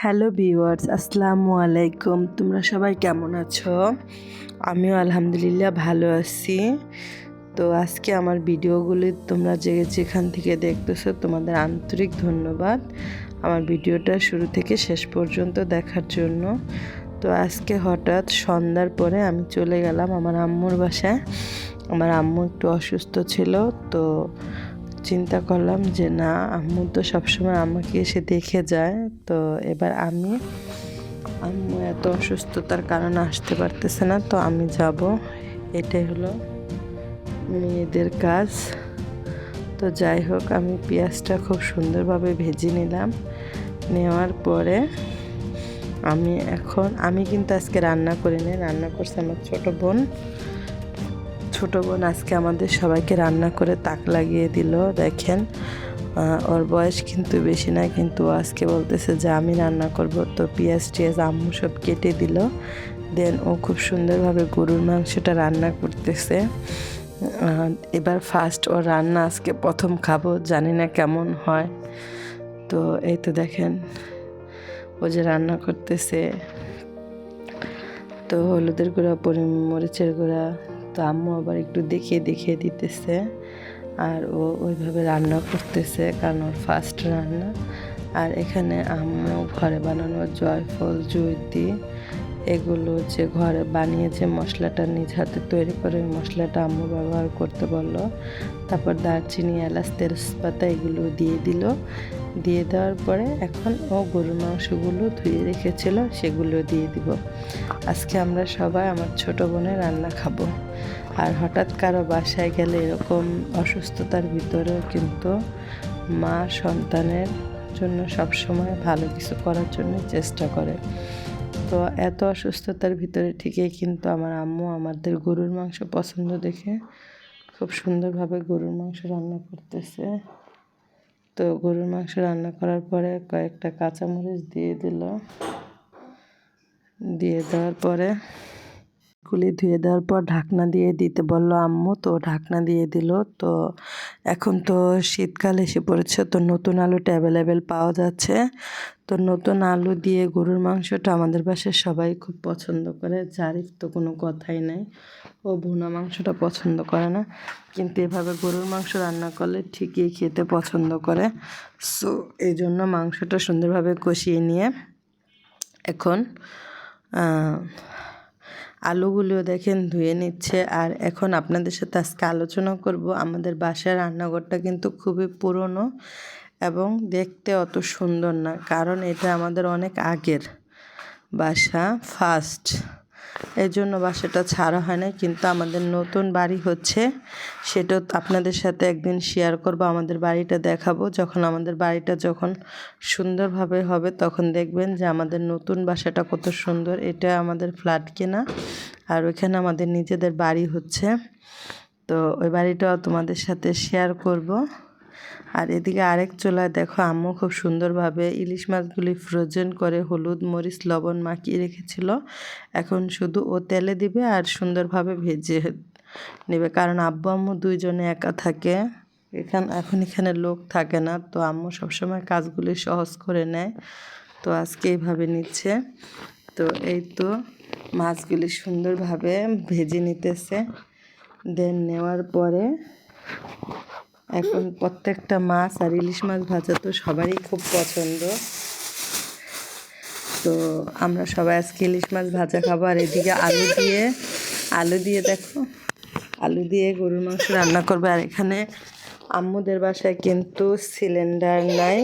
Hello viewers, আসসালামু আলাইকুম। তোমরা সবাই কেমন আছো? আমিও আলহামদুলিল্লাহ ভালো আছি। তো আজকে আমার ভিডিওগুলি তোমরা যেখান থেকে দেখতেছো তোমাদের আন্তরিক ধন্যবাদ আমার ভিডিওটা শুরু থেকে শেষ পর্যন্ত দেখার জন্য। তো আজকে হঠাৎ সন্ধ্যার পরে আমি চলে গেলাম আমার আম্মুর বাসায়। আমার আম্মু একটু অসুস্থ ছিল, তো চিন্তা করলাম যে না, আম্মু তো সবসময় আমাকে এসে দেখে যায়, তো এবার আম্মু এত অসুস্থতার কারণে আসতে পারতেছে না, তো আমি যাব। এটাই হলো মেয়েদের কাজ। তো যাই হোক, আমি পেঁয়াজটা খুব সুন্দরভাবে ভেজে নিলাম। নেওয়ার পরে আমি কিন্তু আজকে রান্না করিনি, রান্না করছে আমার ছোট বোন আজকে আমাদের সবাইকে রান্না করে তাক লাগিয়ে দিল। দেখেন, ওর বয়স কিন্তু বেশি না, কিন্তু আজকে বলতেছে যে আমি রান্না করব। তো পেঁয়াজ টিয়াজ আম্মু সব কেটে দিল। দেন ও খুব সুন্দরভাবে গরুর মাংসটা রান্না করতেছে। এবার ফার্স্ট ওর রান্না, আজকে প্রথম খাবো, জানি না কেমন হয়। তো এই তো দেখেন ও যে রান্না করতেছে। তো হলুদের গুঁড়া, মরিচের গুঁড়া, তো আম্মু আবার একটু দেখিয়ে দিতেছে। আর ও ওইভাবে রান্না করতেছে, কারণ ওর ফার্স্ট রান্না। আর এখানে আম্মু ঘরে বানানো জয়ফল, জয়িত্রী, এগুলো যে ঘরে বানিয়ে যে মশলাটা নিজ হাতে তৈরি করে, ওই মশলাটা আম্মু ব্যবহার করতে বললো। তারপর দারচিনি, এলাচ, তেজপাতা এগুলো দিয়ে দিল। দিয়ে দেওয়ার পরে এখন ও গরুর মাংসগুলো ধুয়ে রেখেছিল সেগুলো দিয়ে দিব। আজকে আমরা সবাই আমার ছোট বোনের রান্না খাবো। আর হঠাৎ কারো বাসায় গেলে এরকম অসুস্থতার ভিতরেও কিন্তু মা সন্তানের জন্য সবসময় ভালো কিছু করার জন্য চেষ্টা করে। তো এত অসুস্থতার ভিতরে ঠিকই কিন্তু আমার আম্মু আমাদের গরুর মাংস পছন্দ দেখে খুব সুন্দরভাবে গরুর মাংস রান্না করতেছে। তো গরুর মাংস রান্না করার পরে কয়েকটা কাঁচামরিচ দিয়ে দিল। দিয়ে দেওয়ার পরে ধুয়ে দেওয়ার পর ঢাকনা দিয়ে দিতে বললো আম্মু, তো ঢাকনা দিয়ে দিল। তো এখন তো শীতকাল এসে পড়েছে, তো নতুন আলুটা অ্যাভেলেবেল পাওয়া যাচ্ছে। তো নতুন আলু দিয়ে গরুর মাংসটা আমাদের বাসায় সবাই খুব পছন্দ করে। জারিফ তো কোনো কথাই নাই, ও ভুনা মাংসটা পছন্দ করে না, কিন্তু এভাবে গরুর মাংস রান্না করলে ঠিকই খেতে পছন্দ করে। সো এই জন্য মাংসটা সুন্দরভাবে কষিয়ে নিয়ে এখন আলুগুলো দেখেন ধুয়ে নিচ্ছে। আর এখন আপনাদের সাথে আজকে আলোচনা করব, আমাদের বাসার রান্নাঘরটা কিন্তু খুবই পুরনো এবং দেখতে অত সুন্দর না, কারণ এটা আমাদের অনেক আগের বাসা, ফার্স্ট। এই জন্য বাসাটা ছাড়া হয় না, কিন্তু আমাদের নতুন বাড়ি হচ্ছে, সেটা আপনাদের সাথে একদিন শেয়ার করব। আমাদের বাড়িটা দেখাবো, যখন আমাদের বাড়িটা সুন্দরভাবে হবে তখন দেখবেন যে আমাদের নতুন বাসাটা কত সুন্দর। এটা আমাদের ফ্ল্যাট কেনা, আর ওইখানে আমাদের নিজেদের বাড়ি হচ্ছে। তো ওই বাড়িটাও তোমাদের সাথে শেয়ার করব। আর এদিকে আরেক চুলায় দেখো আম্মু খুব সুন্দরভাবে ইলিশ মাছগুলি ফ্রোজেন করে হলুদ, মরিচ, লবণ মাখিয়ে রেখেছিল। এখন শুধু ও তেলে দিবে আর সুন্দরভাবে ভেজে নেবে, কারণ আব্বু আম্মু দুইজনে একা থাকে। এখন এখানে লোক থাকে না, তো আম্মু সবসময় কাজগুলি সহজ করে নেয়। তো আজকে এইভাবে নিচ্ছে। তো এই তো মাছগুলি সুন্দরভাবে ভেজে নিতেছে। দেন নেওয়ার পরে এখন প্রত্যেকটা মাছ, আর ইলিশ মাছ ভাজা তো সবারই খুব পছন্দ, তো আমরা সবাই আজকে ইলিশ মাছ ভাজা খাবো। আর এদিকে আলু দিয়ে গরুর মাংস রান্না করবে। আর এখানে আম্মুদের বাসায় কিন্তু সিলিন্ডার নাই,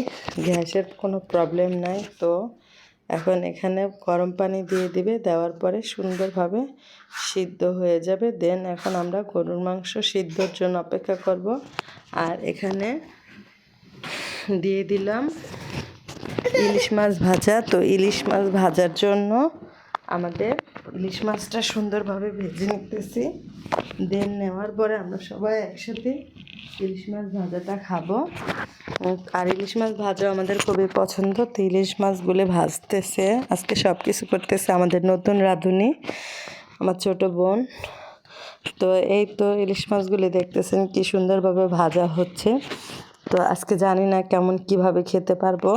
গ্যাসের কোনো প্রবলেম নাই। তো এখন এখানে গরম পানি দিয়ে দিবে, দেওয়ার পরে সুন্দরভাবে সিদ্ধ হয়ে যাবে। দেন এখন আমরা গরুর মাংস সিদ্ধর জন্য অপেক্ষা করব। আর এখানে দিয়ে দিলাম ইলিশ মাছ ভাজা। তো ইলিশ মাছ ভাজার জন্য আমাদের ইলিশ মাছটা সুন্দরভাবে ভেজে নিতেছি। দেন নেওয়ার পরে আমরা সবাই একসাথে ইলিশ মাছ ভাজাটা খাবো। আর ইলিশ মাছ ভাজা আমাদের খুবই পছন্দ। তো ইলিশ মাছগুলো ভাজতেছে, আজকে সব কিছু করতেছে আমাদের নতুন রাঁধুনি, আমার ছোট বোন। তো এই তো ইলিশ মাছগুলি দেখতেছেন কি সুন্দরভাবে ভাজা হচ্ছে। তো আজকে জানি না কিভাবে খেতে পারবো।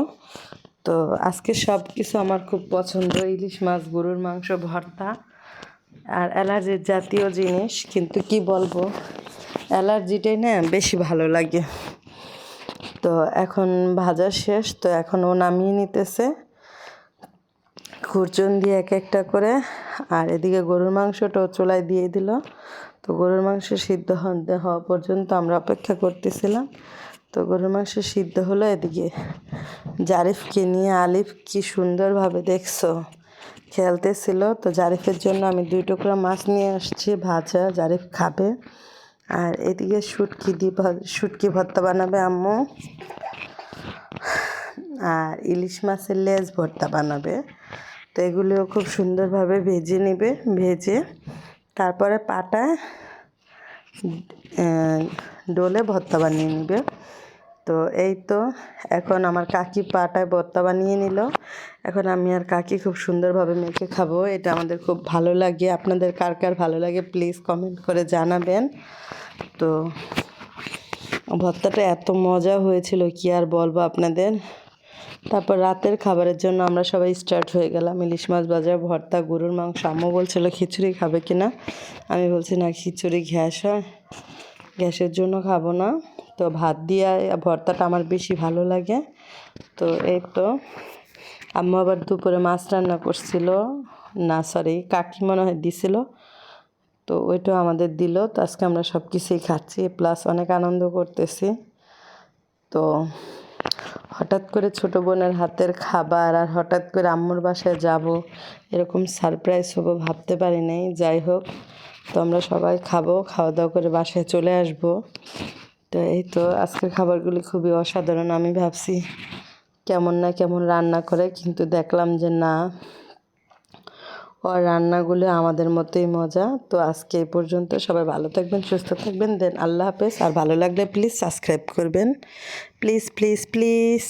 তো আজকে সব কিছু আমার খুব পছন্দ, ইলিশ মাছ, গরুর মাংস ভর্তা আর অ্যালার্জির জাতীয় জিনিস, কিন্তু কি বলবো, অ্যালার্জিটাই না বেশি ভালো লাগে। তো এখন ভাজা শেষ, তো এখন ও নামিয়ে নিতেছে খুরচুন দিয়ে এক একটা করে। আর এদিকে গরুর মাংসটাও চুলায় দিয়ে দিল। তো গরুর মাংস সিদ্ধ হওয়া পর্যন্ত আমরা অপেক্ষা করতেছিলাম। তো গরুর মাংস সিদ্ধ হলো, এদিকে জারিফকে নিয়ে আলিফ কি সুন্দরভাবে দেখছো খেলতেছিল। তো জারিফের জন্য আমি 2 টুকরা মাছ নিয়ে আসছি ভাজা, জারিফ খাবে। আর এদিকে শুটকি ভর্তা বানাবে আম্মু, আর ইলিশ মাছের লেজ ভর্তা বানাবে। তো এগুলিও খুব সুন্দরভাবে ভেজে নেবে, ভেজে তারপরে পাটায় ডোলে ভর্তা বানিয়ে নেবে। তো এই তো এখন আমার কাকি পাটায় ভর্তা বানিয়ে নিল। এখন আমি আর কাকি খুব সুন্দরভাবে মেখে খাবো। এটা আমাদের খুব ভালো লাগে। আপনাদের কার কার ভালো লাগে প্লিজ কমেন্ট করে জানাবেন। তো ভর্তাটা এত মজা হয়েছিল কি আর বলবো আপনাদের। তারপর রাতের খাবারের জন্য আমরা সবাই স্টার্ট হয়ে গেলাম। ইলিশ মাছ ভাজা, ভর্তা, গরুর মাংস। আম্মু বলছিল খিচুড়ি খাবে কিনা, আমি বলছি না, খিচুড়ি গ্যাস হয়, গ্যাসের জন্য খাবো না। তো ভাত দিয়ে ভর্তাটা আমার বেশি ভালো লাগে। তো এই তো আম্মু আবার দুপুরে মাছ রান্না করছিল, না সরি কাকি মনে হয় দিছিল, তো ওইটাও আমাদের দিল। তো আজকে আমরা সব কিছুই খাচ্ছি, প্লাস অনেক আনন্দ করতেছি। তো হঠাৎ করে ছোটো বোনের হাতের খাবার আর হঠাৎ করে আম্মুর বাসায় যাব, এরকম সারপ্রাইজ হবো ভাবতে পারি নাই। যাই হোক, তো আমরা সবাই খাবো, খাওয়া দাওয়া করে বাসায় চলে আসব। তো এই তো আজকের খাবারগুলি খুবই অসাধারণ। আমি ভাবছি কেমন না কেমন রান্না করে, কিন্তু দেখলাম যে না, ওর রান্নাগুলো আমাদের মতোই মজা। তো আজকে এই পর্যন্ত, সবাই ভালো থাকবেন, সুস্থ থাকবেন, দেন আল্লাহ হাফেজ। আর ভালো লাগলে প্লিজ সাবস্ক্রাইব করবেন, প্লিজ প্লিজ প্লিজ।